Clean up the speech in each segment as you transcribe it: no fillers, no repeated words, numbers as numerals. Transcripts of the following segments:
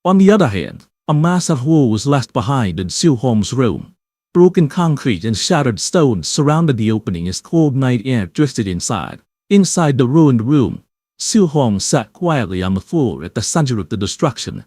On the other hand, a massive hole was left behind in Su Hong's room. Broken concrete and shattered stones surrounded the opening as cold night air drifted inside. Inside the ruined room, Su Hong sat quietly on the floor at the center of the destruction.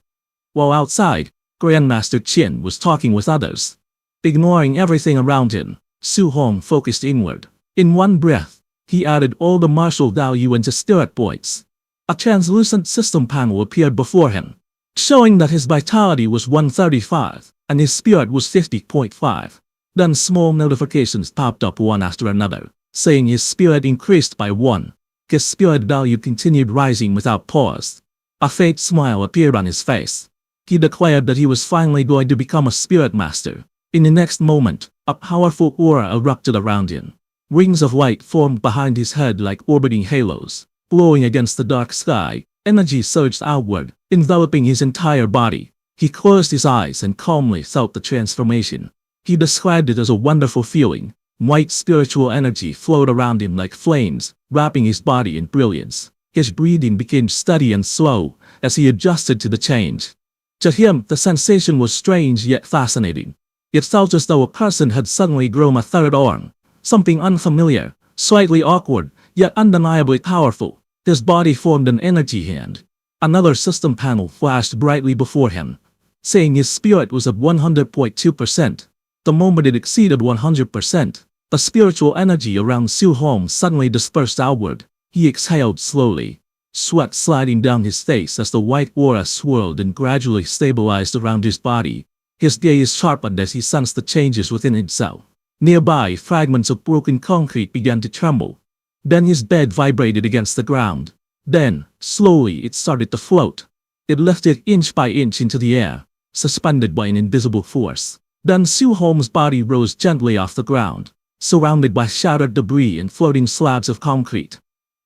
While outside, Grandmaster Qin was talking with others. Ignoring everything around him, Su Hong focused inward. In one breath, he added all the martial value into spirit points. A translucent system panel appeared before him, showing that his vitality was 135, and his spirit was 50.5. Then small notifications popped up one after another, saying his spirit increased by 1. His spirit value continued rising without pause. A faint smile appeared on his face. He declared that he was finally going to become a spirit master. In the next moment, a powerful aura erupted around him. Rings of light formed behind his head like orbiting halos. Glowing against the dark sky, energy surged outward, enveloping his entire body. He closed his eyes and calmly felt the transformation. He described it as a wonderful feeling. White spiritual energy flowed around him like flames, wrapping his body in brilliance. His breathing became steady and slow as he adjusted to the change. To him, the sensation was strange yet fascinating. It felt as though a person had suddenly grown a third arm. Something unfamiliar, slightly awkward, yet undeniably powerful. His body formed an energy hand. Another system panel flashed brightly before him, saying his spirit was at 100.2%. The moment it exceeded 100%, the spiritual energy around Su Hong suddenly dispersed outward. He exhaled slowly, sweat sliding down his face as the white aura swirled and gradually stabilized around his body. His gaze sharpened as he sensed the changes within himself. Nearby, fragments of broken concrete began to tremble. Then his bed vibrated against the ground. Then, slowly, it started to float. It lifted inch by inch into the air, suspended by an invisible force. Then Su Hong's body rose gently off the ground, surrounded by shattered debris and floating slabs of concrete.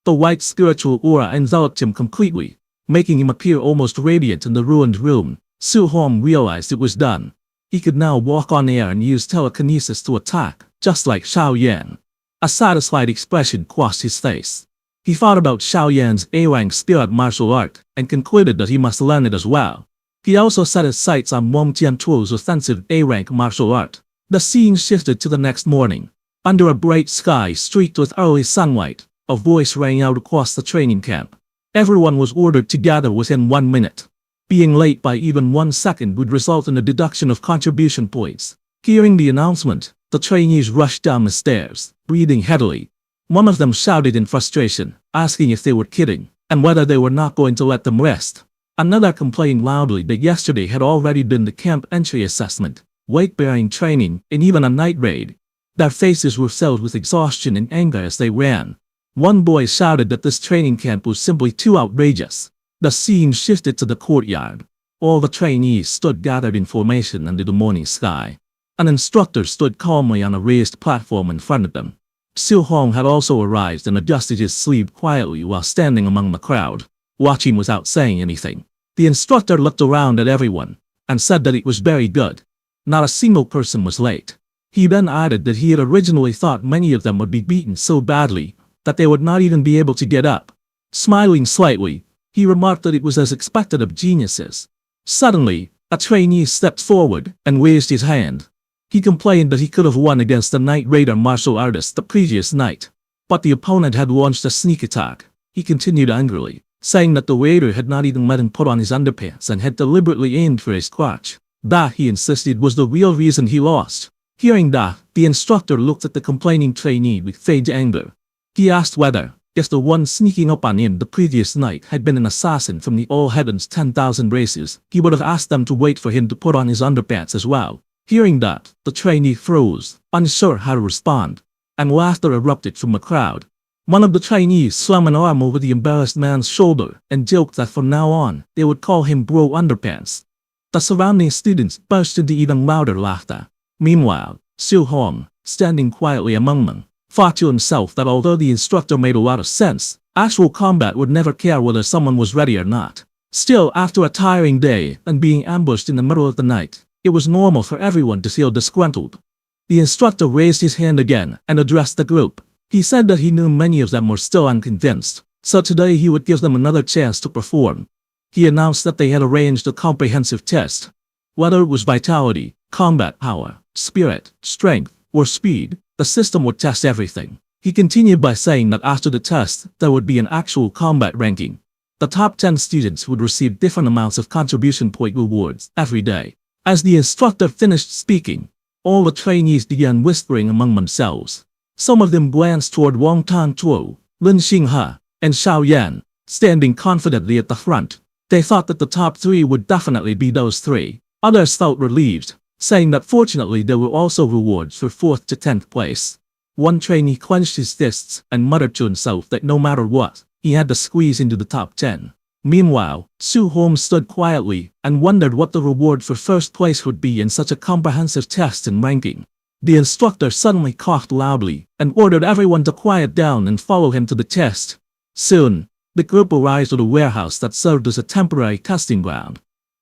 The white spiritual aura enveloped him completely, making him appear almost radiant in the ruined room. Su Hong realized it was done. He could now walk on air and use telekinesis to attack, just like Xiao Yan. A satisfied expression crossed his face. He thought about Xiao Yan's A-rank spirit martial art and concluded that he must learn it as well. He also set his sights on Wang Tiantuo's offensive A-rank martial art. The scene shifted to the next morning. Under a bright sky streaked with early sunlight, a voice rang out across the training camp. Everyone was ordered to gather within 1 minute. Being late by even 1 second would result in a deduction of contribution points. Hearing the announcement, the trainees rushed down the stairs, breathing heavily. One of them shouted in frustration, asking if they were kidding, and whether they were not going to let them rest. Another complained loudly that yesterday had already been the camp entry assessment, weight-bearing training, and even a night raid. Their faces were filled with exhaustion and anger as they ran. One boy shouted that this training camp was simply too outrageous. The scene shifted to the courtyard. All the trainees stood gathered in formation under the morning sky. An instructor stood calmly on a raised platform in front of them. Su Hong had also arrived and adjusted his sleeve quietly while standing among the crowd, watching without saying anything. The instructor looked around at everyone and said that it was very good. Not a single person was late. He then added that he had originally thought many of them would be beaten so badly that they would not even be able to get up. Smiling slightly, he remarked that it was as expected of geniuses. Suddenly, a trainee stepped forward and raised his hand. He complained that he could have won against the Night Raider martial artist the previous night, but the opponent had launched a sneak attack. He continued angrily, saying that the raider had not even let him put on his underpants and had deliberately aimed for his crotch. That, he insisted, was the real reason he lost. Hearing that, the instructor looked at the complaining trainee with feigned anger. He asked whether, if the one sneaking up on him the previous night had been an assassin from the All Heaven's 10,000 races, he would have asked them to wait for him to put on his underpants as well. Hearing that, the trainee froze, unsure how to respond, and laughter erupted from the crowd. One of the trainees slung an arm over the embarrassed man's shoulder and joked that from now on, they would call him Bro Underpants. The surrounding students burst into even louder laughter. Meanwhile, Su Hong, standing quietly among them, thought to himself that although the instructor made a lot of sense, actual combat would never care whether someone was ready or not. Still, after a tiring day and being ambushed in the middle of the night, it was normal for everyone to feel disgruntled. The instructor raised his hand again and addressed the group. He said that he knew many of them were still unconvinced, so today he would give them another chance to perform. He announced that they had arranged a comprehensive test. Whether it was vitality, combat power, spirit, strength, or speed, the system would test everything. He continued by saying that after the test, there would be an actual combat ranking. The top 10 students would receive different amounts of contribution point rewards every day. As the instructor finished speaking, all the trainees began whispering among themselves. Some of them glanced toward Wang Tantuo, Lin Xinghe, and Xiao Yan, standing confidently at the front. They thought that the top 3 would definitely be those 3. Others felt relieved, saying that fortunately there were also rewards for 4th to 10th place. One trainee clenched his fists and muttered to himself that no matter what, he had to squeeze into the top 10. Meanwhile, Su Hong stood quietly and wondered what the reward for first place would be in such a comprehensive test and ranking. The instructor suddenly coughed loudly and ordered everyone to quiet down and follow him to the test. Soon, the group arrived at a warehouse that served as a temporary testing ground.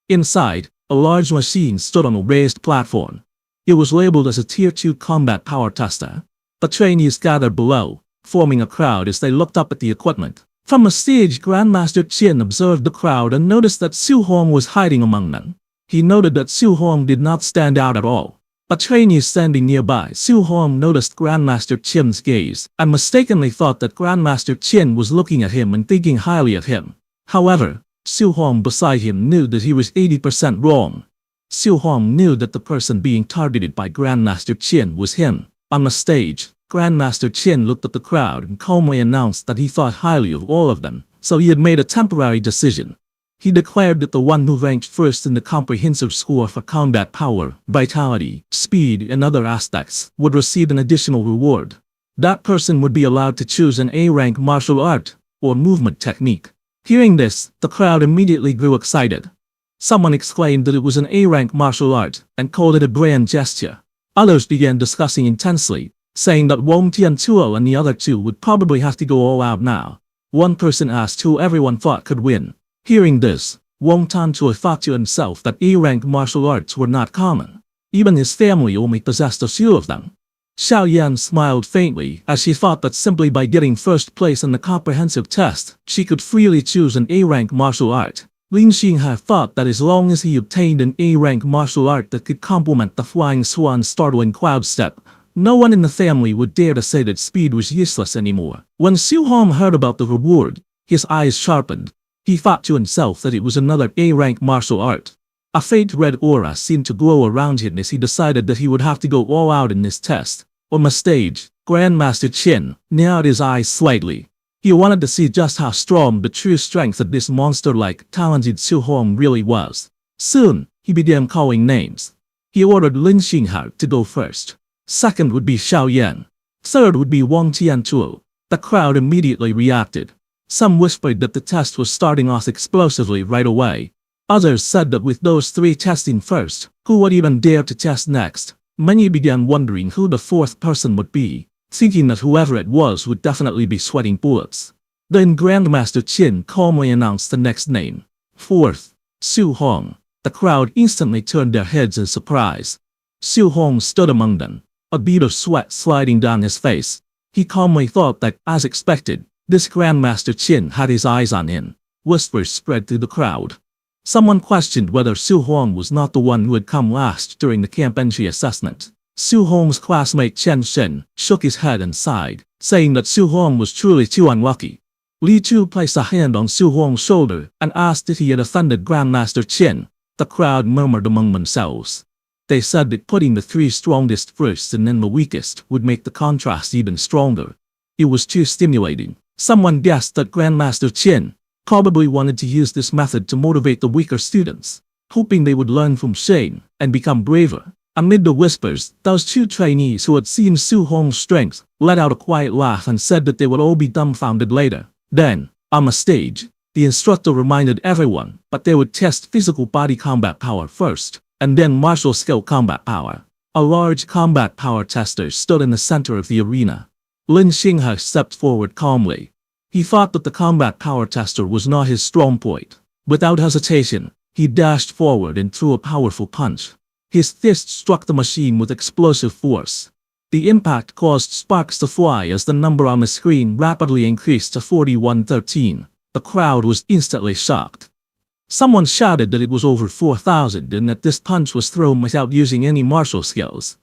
Inside, a large machine stood on a raised platform. It was labeled as a Tier 2 combat power tester. The trainees gathered below, forming a crowd as they looked up at the equipment. From the stage, Grandmaster Qin observed the crowd and noticed that Su Hong was hiding among them. He noted that Su Hong did not stand out at all. A trainee standing nearby, Su Hong noticed Grandmaster Qin's gaze and mistakenly thought that Grandmaster Qin was looking at him and thinking highly of him. However, Su Hong beside him knew that he was 80% wrong. Su Hong knew that the person being targeted by Grandmaster Qin was him. On the stage, Grandmaster Qin looked at the crowd and calmly announced that he thought highly of all of them, so he had made a temporary decision. He declared that the one who ranked first in the comprehensive score for combat power, vitality, speed, and other aspects would receive an additional reward. That person would be allowed to choose an A-rank martial art or movement technique. Hearing this, the crowd immediately grew excited. Someone exclaimed that it was an A-rank martial art and called it a grand gesture. Others began discussing intensely, saying that Wang Tiantuo and the other 2 would probably have to go all out now. One person asked who everyone thought could win. Hearing this, Wang Tiantuo thought to himself that A-rank martial arts were not common. Even his family only possessed a few of them. Xiao Yan smiled faintly as she thought that simply by getting first place in the comprehensive test, she could freely choose an A-rank martial art. Lin Xinghe thought that as long as he obtained an A-rank martial art that could complement the Flying Swan's startling cloud step, no one in the family would dare to say that speed was useless anymore. When Su Hong heard about the reward, his eyes sharpened. He thought to himself that it was another A-rank martial art. A faint red aura seemed to glow around him as he decided that he would have to go all out in this test. On the stage, Grandmaster Qin narrowed his eyes slightly. He wanted to see just how strong the true strength of this monster-like, talented Su Hong really was. Soon, he began calling names. He ordered Lin Xinghe to go first. Second would be Xiao Yan. Third would be Wang Tiantuo. The crowd immediately reacted. Some whispered that the test was starting off explosively right away. Others said that with those 3 testing first, who would even dare to test next? Many began wondering who the 4th person would be, thinking that whoever it was would definitely be sweating bullets. Then Grandmaster Qin calmly announced the next name. 4th, Su Hong. The crowd instantly turned their heads in surprise. Su Hong stood among them, a bead of sweat sliding down his face. He calmly thought that, as expected, this Grandmaster Qin had his eyes on him. Whispers spread through the crowd. Someone questioned whether Su Hong was not the one who had come last during the camp entry assessment. Su Hong's classmate Chen Shen shook his head and sighed, saying that Su Hong was truly too unlucky. Li Chu placed a hand on Su Hong's shoulder and asked if he had offended Grandmaster Qin. The crowd murmured among themselves. They said that putting the 3 strongest first and then the weakest would make the contrast even stronger. It was too stimulating. Someone guessed that Grandmaster Qin probably wanted to use this method to motivate the weaker students, hoping they would learn from shame and become braver. Amid the whispers, those 2 trainees who had seen Su Hong's strength let out a quiet laugh and said that they would all be dumbfounded later. Then, on the stage, the instructor reminded everyone that they would test physical body combat power first, and then martial skill combat power. A large combat power tester stood in the center of the arena. Lin Xinghe stepped forward calmly. He thought that the combat power tester was not his strong point. Without hesitation, he dashed forward and threw a powerful punch. His fist struck the machine with explosive force. The impact caused sparks to fly as the number on the screen rapidly increased to 4113. The crowd was instantly shocked. Someone shouted that it was over 4,000 and that this punch was thrown without using any martial skills.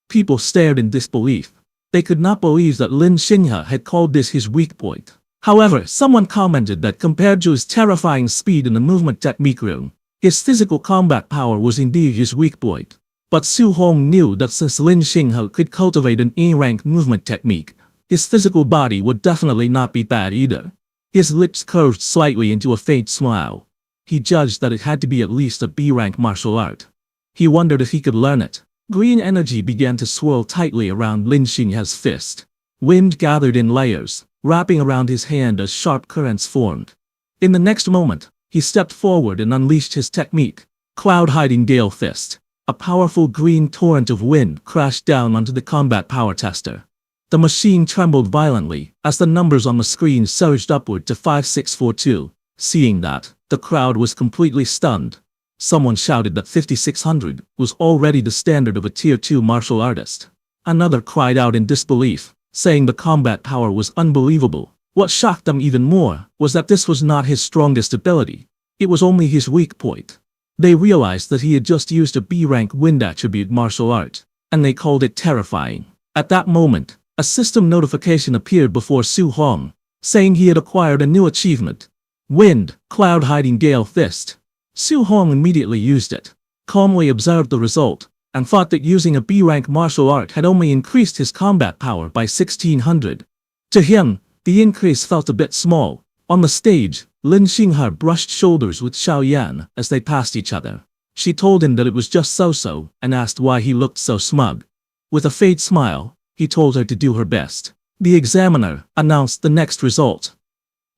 People stared in disbelief. They could not believe that Lin Xinghe had called this his weak point. However, someone commented that compared to his terrifying speed in the movement technique room, his physical combat power was indeed his weak point. But Su Hong knew that since Lin Xinghe could cultivate an A-rank movement technique, his physical body would definitely not be bad either. His lips curved slightly into a faint smile. He judged that it had to be at least a B-rank martial art. He wondered if he could learn it. Green energy began to swirl tightly around Lin Xinghe's fist. Wind gathered in layers, wrapping around his hand as sharp currents formed. In the next moment, he stepped forward and unleashed his technique, Cloud-Hiding Gale Fist. A powerful green torrent of wind crashed down onto the combat power tester. The machine trembled violently as the numbers on the screen surged upward to 5642. Seeing that, the crowd was completely stunned. Someone shouted that 5600 was already the standard of a Tier 2 martial artist. Another cried out in disbelief, saying the combat power was unbelievable. What shocked them even more was that this was not his strongest ability. It was only his weak point. They realized that he had just used a B-rank wind attribute martial art, and they called it terrifying. At that moment, a system notification appeared before Su Hong, saying he had acquired a new achievement. Wind, Cloud-Hiding Gale Fist. Su Hong immediately used it, calmly observed the result, and thought that using a B-rank martial art had only increased his combat power by 1600. To him, the increase felt a bit small. On the stage, Lin Xinghe brushed shoulders with Xiao Yan as they passed each other. She told him that it was just so-so and asked why he looked so smug. With a faint smile, he told her to do her best. The examiner announced the next result.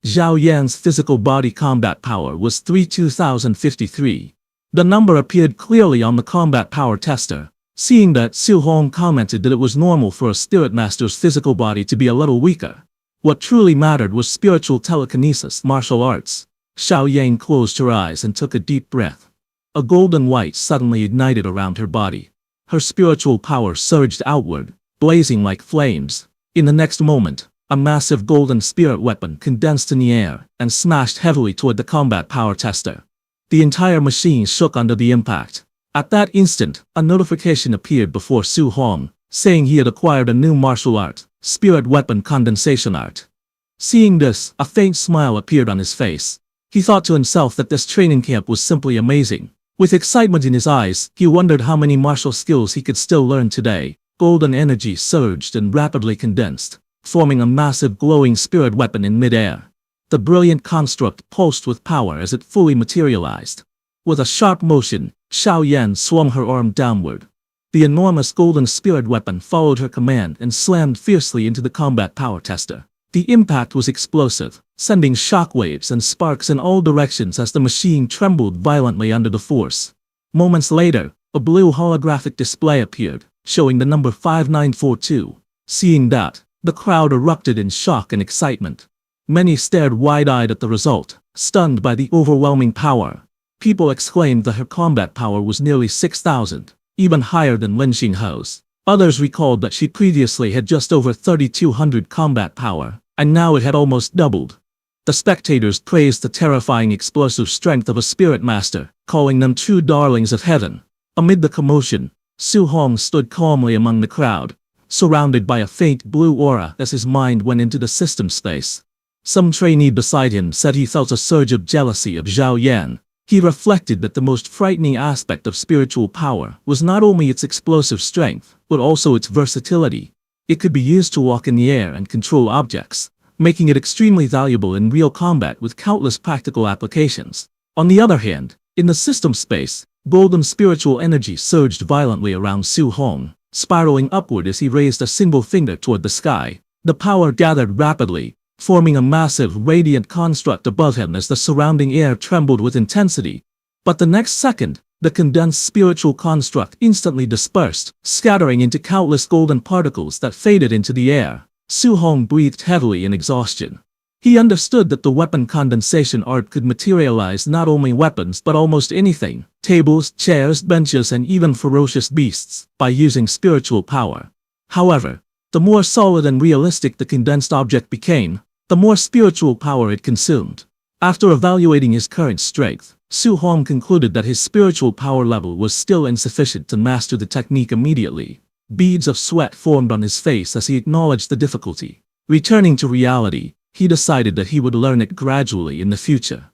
Xiao Yan's physical body combat power was 32,053. The number appeared clearly on the combat power tester. Seeing that, Su Hong commented that it was normal for a spirit master's physical body to be a little weaker. What truly mattered was spiritual telekinesis martial arts. Xiao Yan closed her eyes and took a deep breath. A golden light suddenly ignited around her body. Her spiritual power surged outward, blazing like flames. In the next moment, a massive golden spirit weapon condensed in the air and smashed heavily toward the combat power tester. The entire machine shook under the impact. At that instant, a notification appeared before Su Hong, saying he had acquired a new martial art, Spirit Weapon Condensation Art. Seeing this, a faint smile appeared on his face. He thought to himself that this training camp was simply amazing. With excitement in his eyes, he wondered how many martial skills he could still learn today. Golden energy surged and rapidly condensed, forming a massive glowing spirit weapon in midair. The brilliant construct pulsed with power as it fully materialized. With a sharp motion, Xiao Yan swung her arm downward. The enormous golden spirit weapon followed her command and slammed fiercely into the combat power tester. The impact was explosive, sending shockwaves and sparks in all directions as the machine trembled violently under the force. Moments later, a blue holographic display appeared, showing the number 5942. Seeing that, the crowd erupted in shock and excitement. Many stared wide-eyed at the result, stunned by the overwhelming power. People exclaimed that her combat power was nearly 6,000, even higher than Lin Xinghe's. Others recalled that she previously had just over 3,200 combat power, and now it had almost doubled. The spectators praised the terrifying explosive strength of a spirit master, calling them true darlings of heaven. Amid the commotion, Su Hong stood calmly among the crowd, surrounded by a faint blue aura as his mind went into the system space. Some trainee beside him said he felt a surge of jealousy of Xiao Yan. He reflected that the most frightening aspect of spiritual power was not only its explosive strength, but also its versatility. It could be used to walk in the air and control objects, making it extremely valuable in real combat with countless practical applications. On the other hand, in the system space, golden spiritual energy surged violently around Su Hong, spiraling upward as he raised a single finger toward the sky. The power gathered rapidly, forming a massive radiant construct above him as the surrounding air trembled with intensity. But the next second, the condensed spiritual construct instantly dispersed, scattering into countless golden particles that faded into the air. Su Hong breathed heavily in exhaustion. He understood that the weapon condensation art could materialize not only weapons but almost anything, tables, chairs, benches, and even ferocious beasts, by using spiritual power. However, the more solid and realistic the condensed object became, the more spiritual power it consumed. After evaluating his current strength, Su Hong concluded that his spiritual power level was still insufficient to master the technique immediately. Beads of sweat formed on his face as he acknowledged the difficulty. Returning to reality, he decided that he would learn it gradually in the future.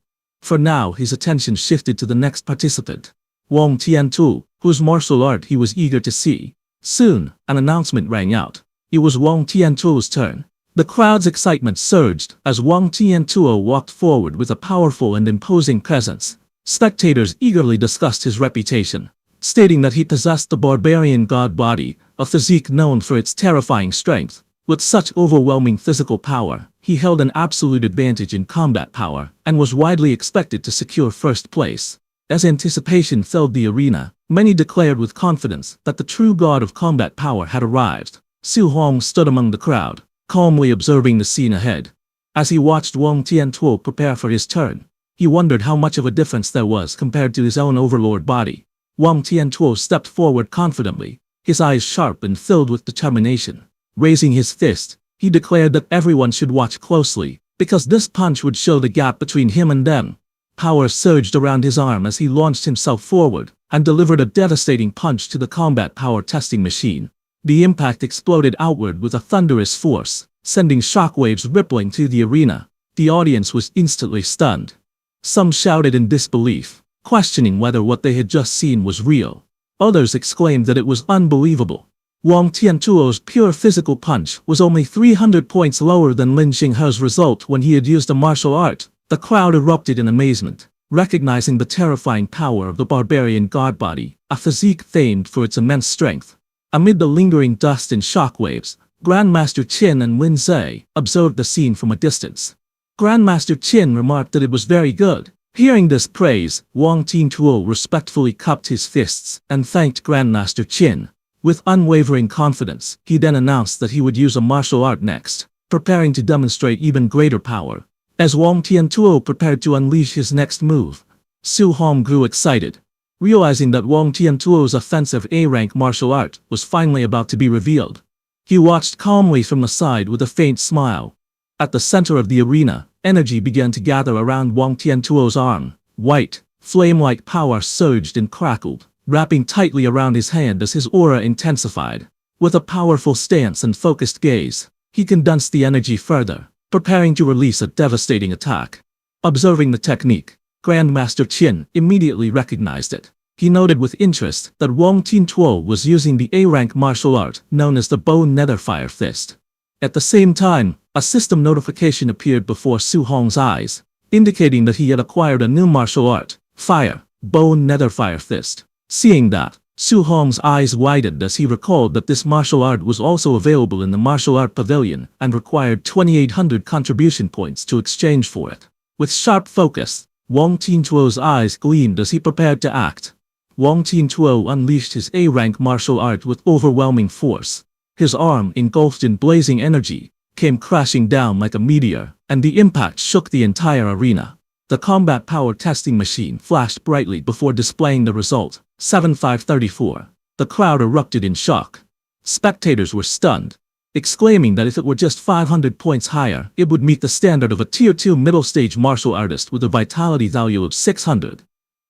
For now, his attention shifted to the next participant, Wang Tiantu, whose martial art he was eager to see. Soon, an announcement rang out. It was Wang Tiantuo's turn. The crowd's excitement surged as Wang Tiantuo walked forward with a powerful and imposing presence. Spectators eagerly discussed his reputation, stating that he possessed the barbarian god body, a physique known for its terrifying strength. With such overwhelming physical power, he held an absolute advantage in combat power and was widely expected to secure first place. As anticipation filled the arena, many declared with confidence that the true god of combat power had arrived. Su Hong stood among the crowd, calmly observing the scene ahead. As he watched Wang Tiantuo prepare for his turn, he wondered how much of a difference there was compared to his own overlord body. Wang Tiantuo stepped forward confidently, his eyes sharp and filled with determination. Raising his fist, he declared that everyone should watch closely, because this punch would show the gap between him and them. Power surged around his arm as he launched himself forward and delivered a devastating punch to the combat power testing machine. The impact exploded outward with a thunderous force, sending shockwaves rippling through the arena. The audience was instantly stunned. Some shouted in disbelief, questioning whether what they had just seen was real. Others exclaimed that it was unbelievable. Wang Tiantuo's pure physical punch was only 300 points lower than Lin Xinghe's result when he had used a martial art. The crowd erupted in amazement, recognizing the terrifying power of the barbarian god body, a physique famed for its immense strength. Amid the lingering dust and shockwaves, Grandmaster Qin and Lin Zhe observed the scene from a distance. Grandmaster Qin remarked that it was very good. Hearing this praise, Wang Tiantuo respectfully cupped his fists and thanked Grandmaster Qin. With unwavering confidence, he then announced that he would use a martial art next, preparing to demonstrate even greater power. As Wang Tiantuo prepared to unleash his next move, Su Hong grew excited, realizing that Wang Tiantuo's offensive A-rank martial art was finally about to be revealed. He watched calmly from the side with a faint smile. At the center of the arena, energy began to gather around Wang Tiantuo's arm. White, flame-like power surged and crackled, wrapping tightly around his hand as his aura intensified. With a powerful stance and focused gaze, he condensed the energy further, preparing to release a devastating attack. Observing the technique, Grandmaster Qin immediately recognized it. He noted with interest that Wang Tiantuo was using the A-rank martial art known as the Bone Netherfire Fist. At the same time, a system notification appeared before Su Hong's eyes, indicating that he had acquired a new martial art, Fire, Bone Netherfire Fist. Seeing that, Su Hong's eyes widened as he recalled that this martial art was also available in the martial art pavilion and required 2,800 contribution points to exchange for it. With sharp focus, Wang Tiantuo's eyes gleamed as he prepared to act. Wang Tiantuo unleashed his A-rank martial art with overwhelming force. His arm, engulfed in blazing energy, came crashing down like a meteor, and the impact shook the entire arena. The combat power testing machine flashed brightly before displaying the result, 7534. The crowd erupted in shock. Spectators were stunned, exclaiming that if it were just 500 points higher, it would meet the standard of a Tier 2 middle-stage martial artist with a vitality value of 600.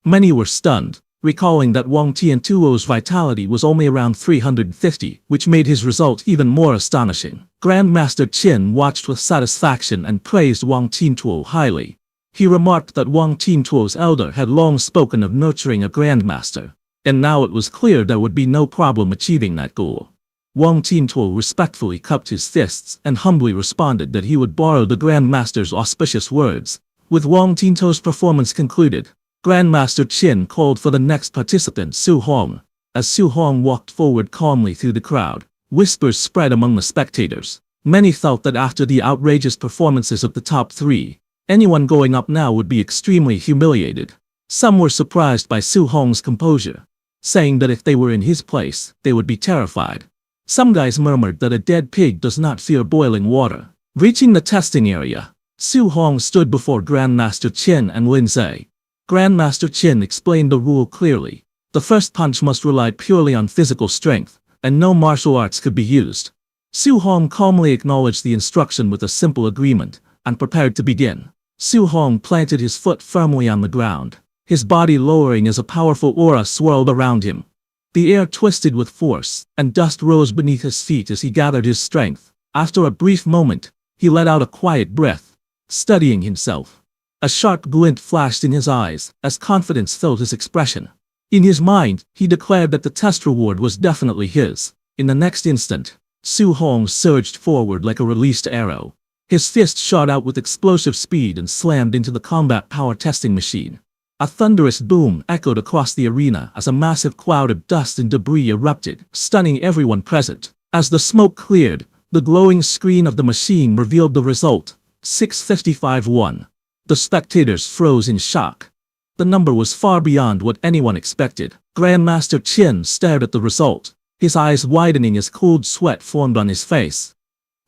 Many were stunned, recalling that Wang Tiantuo's vitality was only around 350, which made his result even more astonishing. Grandmaster Qin watched with satisfaction and praised Wang Tiantuo highly. He remarked that Wang Tiantuo's elder had long spoken of nurturing a grandmaster, and now it was clear there would be no problem achieving that goal. Wang Tiantuo respectfully cupped his fists and humbly responded that he would borrow the grandmaster's auspicious words. With Wang Tiantuo's performance concluded, Grandmaster Qin called for the next participant, Su Hong. As Su Hong walked forward calmly through the crowd, whispers spread among the spectators. Many felt that after the outrageous performances of the top three, anyone going up now would be extremely humiliated. Some were surprised by Su Hong's composure, saying that if they were in his place, they would be terrified. Some guys murmured that a dead pig does not fear boiling water. Reaching the testing area, Su Hong stood before Grandmaster Qin and Lin Zhe. Grandmaster Qin explained the rule clearly. The first punch must rely purely on physical strength, and no martial arts could be used. Su Hong calmly acknowledged the instruction with a simple agreement, and prepared to begin. Su Hong planted his foot firmly on the ground, his body lowering as a powerful aura swirled around him. The air twisted with force, and dust rose beneath his feet as he gathered his strength. After a brief moment, he let out a quiet breath, steadying himself. A sharp glint flashed in his eyes as confidence filled his expression. In his mind, he declared that the test reward was definitely his. In the next instant, Su Hong surged forward like a released arrow. His fist shot out with explosive speed and slammed into the combat power testing machine. A thunderous boom echoed across the arena as a massive cloud of dust and debris erupted, stunning everyone present. As the smoke cleared, the glowing screen of the machine revealed the result, 655-1. The spectators froze in shock. The number was far beyond what anyone expected. Grandmaster Qin stared at the result, his eyes widening as cold sweat formed on his face.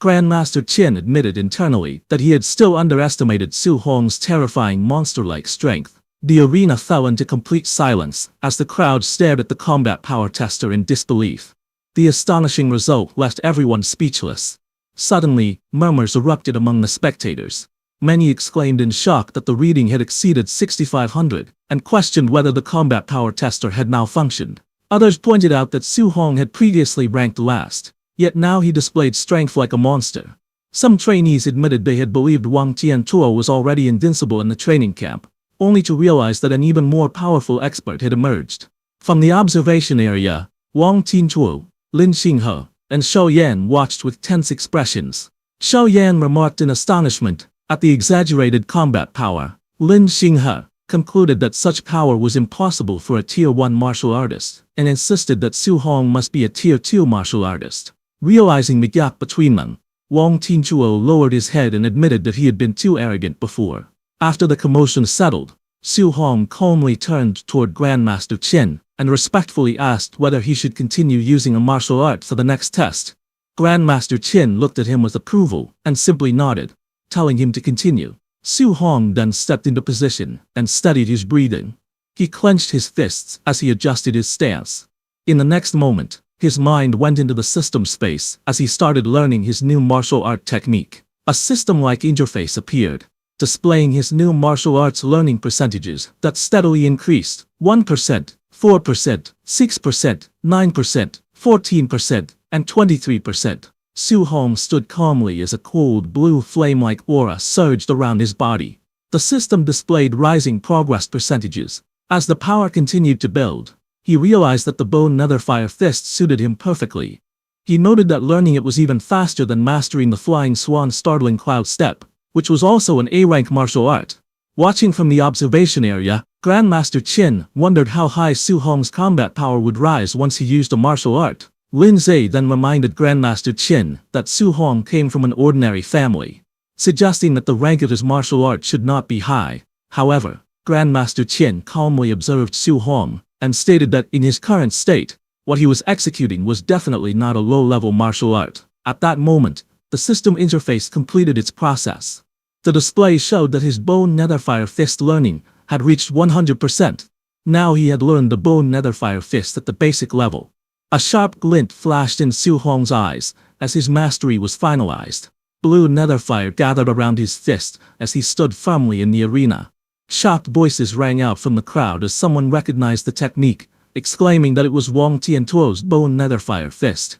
Grandmaster Qin admitted internally that he had still underestimated Su Hong's terrifying monster-like strength. The arena fell into complete silence as the crowd stared at the combat power tester in disbelief. The astonishing result left everyone speechless. Suddenly, murmurs erupted among the spectators. Many exclaimed in shock that the reading had exceeded 6,500 and questioned whether the combat power tester had malfunctioned. Others pointed out that Su Hong had previously ranked last, yet now he displayed strength like a monster. Some trainees admitted they had believed Wang Tiantuo was already invincible in the training camp, only to realize that an even more powerful expert had emerged. From the observation area, Wang Tiantuo, Lin Xinghe, and Xiao Yan watched with tense expressions. Xiao Yan remarked in astonishment at the exaggerated combat power. Lin Xinghe concluded that such power was impossible for a Tier 1 martial artist, and insisted that Su Hong must be a Tier 2 martial artist. Realizing the gap between them, Wang Tiantuo lowered his head and admitted that he had been too arrogant before. After the commotion settled, Su Hong calmly turned toward Grandmaster Qin and respectfully asked whether he should continue using a martial art for the next test. Grandmaster Qin looked at him with approval and simply nodded, telling him to continue. Su Hong then stepped into position and steadied his breathing. He clenched his fists as he adjusted his stance. In the next moment, his mind went into the system space as he started learning his new martial art technique. A system-like interface appeared, displaying his new martial arts learning percentages that steadily increased: 1%, 4%, 6%, 9%, 14%, and 23%. Su Hong stood calmly as a cold blue flame-like aura surged around his body. The system displayed rising progress percentages. As the power continued to build, he realized that the bone netherfire fist suited him perfectly. He noted that learning it was even faster than mastering the flying swan startling cloud step, which was also an A-rank martial art. Watching from the observation area, Grandmaster Qin wondered how high Su Hong's combat power would rise once he used a martial art. Lin Zhe then reminded Grandmaster Qin that Su Hong came from an ordinary family, suggesting that the rank of his martial art should not be high. However, Grandmaster Qin calmly observed Su Hong and stated that in his current state, what he was executing was definitely not a low-level martial art. At that moment, the system interface completed its process. The display showed that his bone netherfire fist learning had reached 100%. Now he had learned the bone netherfire fist at the basic level. A sharp glint flashed in Su Hong's eyes as his mastery was finalized. Blue netherfire gathered around his fist as he stood firmly in the arena. Shocked voices rang out from the crowd as someone recognized the technique, exclaiming that it was Wang Tiantuo's bone netherfire fist.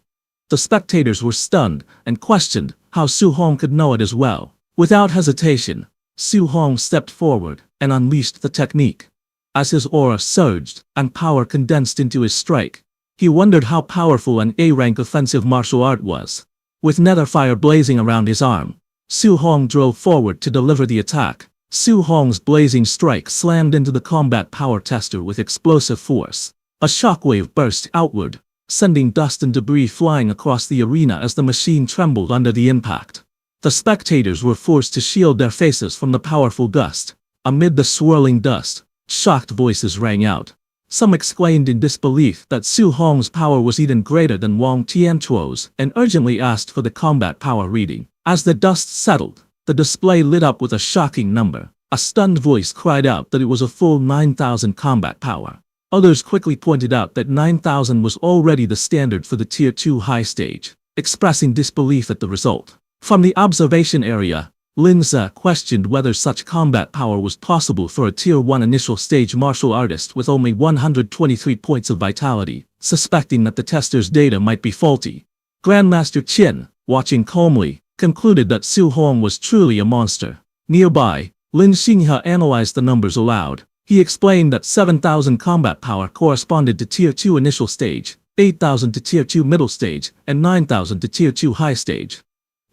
The spectators were stunned and questioned how Su Hong could know it as well. Without hesitation, Su Hong stepped forward and unleashed the technique. As his aura surged and power condensed into his strike, he wondered how powerful an A-rank offensive martial art was. With netherfire blazing around his arm, Su Hong drove forward to deliver the attack. Su Hong's blazing strike slammed into the combat power tester with explosive force. A shockwave burst outward, sending dust and debris flying across the arena as the machine trembled under the impact. The spectators were forced to shield their faces from the powerful gust. Amid the swirling dust, shocked voices rang out. Some exclaimed in disbelief that Su Hong's power was even greater than Wang Tiantuo's and urgently asked for the combat power reading. As the dust settled, the display lit up with a shocking number. A stunned voice cried out that it was a full 9,000 combat power. Others quickly pointed out that 9,000 was already the standard for the Tier 2 high stage, expressing disbelief at the result. From the observation area, Lin Ze questioned whether such combat power was possible for a Tier 1 initial stage martial artist with only 123 points of vitality, suspecting that the tester's data might be faulty. Grandmaster Qin, watching calmly, concluded that Su Hong was truly a monster. Nearby, Lin Xinghe analyzed the numbers aloud. He explained that 7,000 combat power corresponded to Tier 2 initial stage, 8,000 to Tier 2 middle stage, and 9,000 to Tier 2 high stage.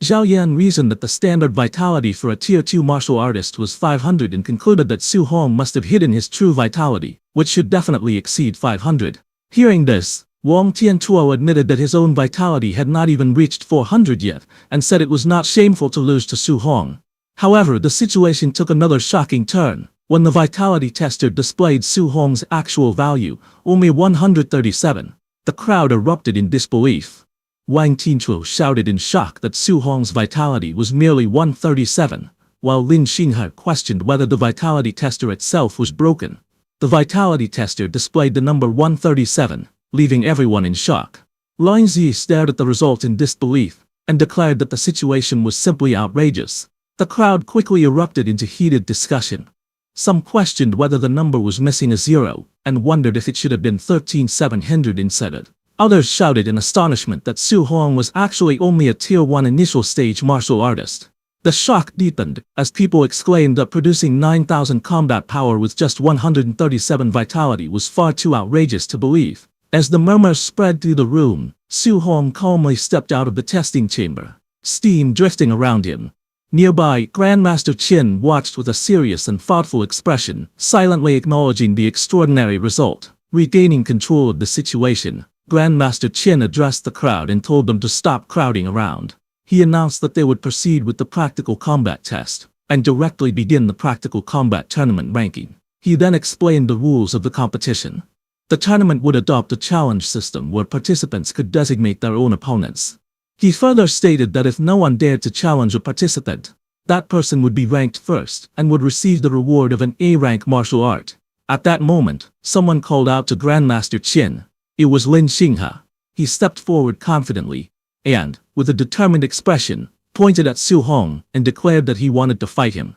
Zhao Yan reasoned that the standard vitality for a Tier 2 martial artist was 500 and concluded that Su Hong must have hidden his true vitality, which should definitely exceed 500. Hearing this, Wang Tiantuo admitted that his own vitality had not even reached 400 yet, and said it was not shameful to lose to Su Hong. However, the situation took another shocking turn. When the vitality tester displayed Su Hong's actual value, only 137, the crowd erupted in disbelief. Wang Tiantuo shouted in shock that Su Hong's vitality was merely 137, while Lin Xinghe questioned whether the vitality tester itself was broken. The vitality tester displayed the number 137, leaving everyone in shock. Lin Zi stared at the result in disbelief, and declared that the situation was simply outrageous. The crowd quickly erupted into heated discussion. Some questioned whether the number was missing a zero, and wondered if it should have been 13,700 instead. Others shouted in astonishment that Su Hong was actually only a Tier 1 initial stage martial artist. The shock deepened, as people exclaimed that producing 9,000 combat power with just 137 vitality was far too outrageous to believe. As the murmurs spread through the room, Su Hong calmly stepped out of the testing chamber, steam drifting around him. Nearby, Grandmaster Qin watched with a serious and thoughtful expression, silently acknowledging the extraordinary result. Regaining control of the situation, Grandmaster Qin addressed the crowd and told them to stop crowding around. He announced that they would proceed with the practical combat test, and directly begin the practical combat tournament ranking. He then explained the rules of the competition. The tournament would adopt a challenge system where participants could designate their own opponents. He further stated that if no one dared to challenge a participant, that person would be ranked first and would receive the reward of an A-rank martial art. At that moment, someone called out to Grandmaster Qin. It was Lin Xinghe. He stepped forward confidently, and, with a determined expression, pointed at Su Hong and declared that he wanted to fight him.